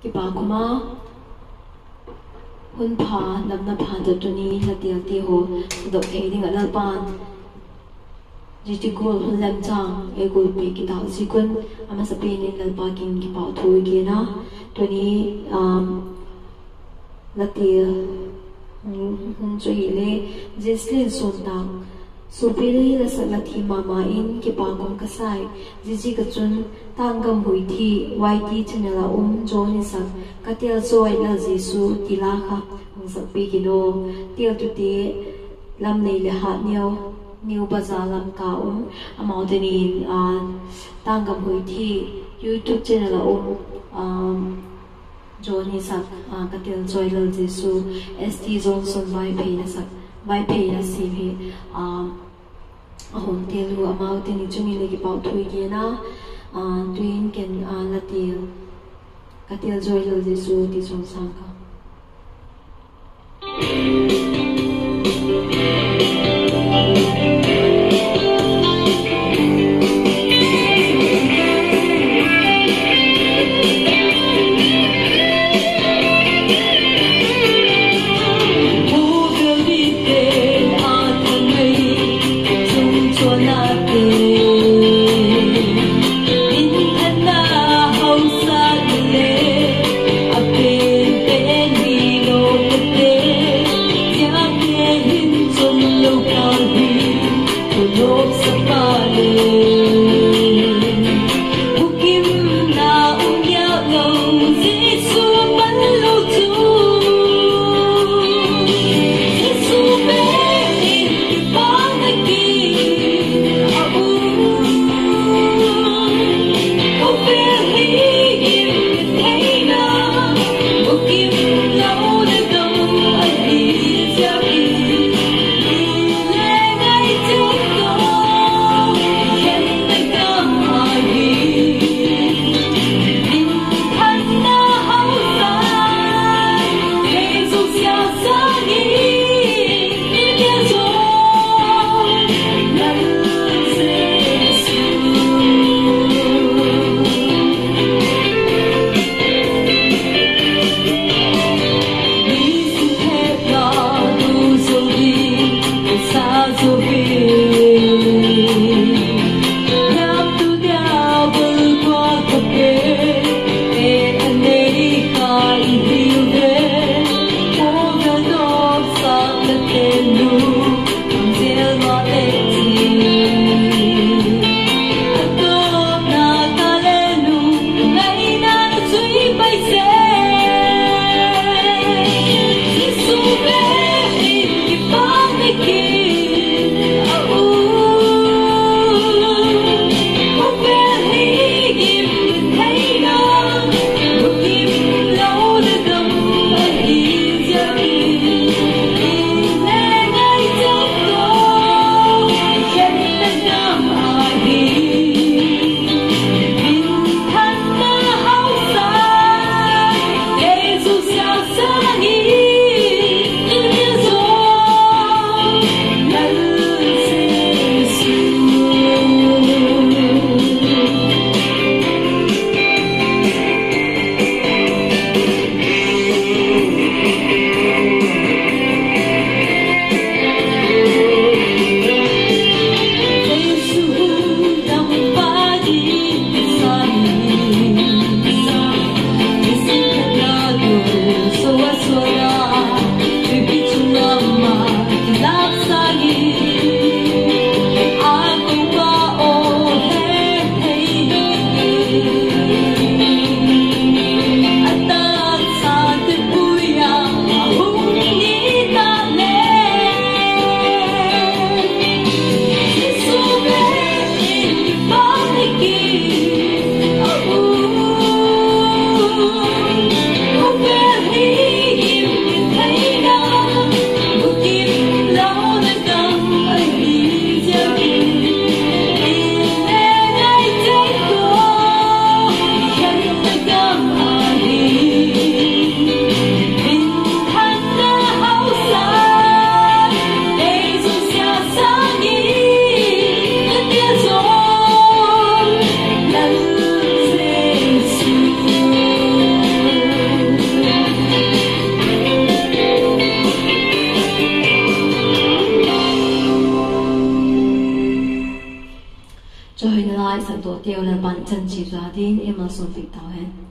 ki ba kuma hun pha nam na pha da tuni la ti ti ho do thei ding anal pan ji ti gol hun lam chang e gol pe ki ta si kun ama sa pe ni lal pa kin ki pa thui ki na tuni la ti hun cho hi le jislin son dang supiri la salati mama in ki pa kom ka sai ji ka chun tangam hui thi YT channel a joni sak katel joy la jisu tila kha sak pi kilo tel tu te lam nei le ha new bazar lam ka amount ni tangam hui thi YouTube channel a joni sak katel joy la jisu ST Johnson vai pe na sak vai pe ya si phe hom telu amau te ni chumi le ki pau thui ge na twin ken latil katil joy lo jesu ti song sang ka Hãy subscribe cho kênh Ghiền Mì Gõ để không bỏ lỡ 最后呢，神多掉了，把真记住啲，因为送俾导hen。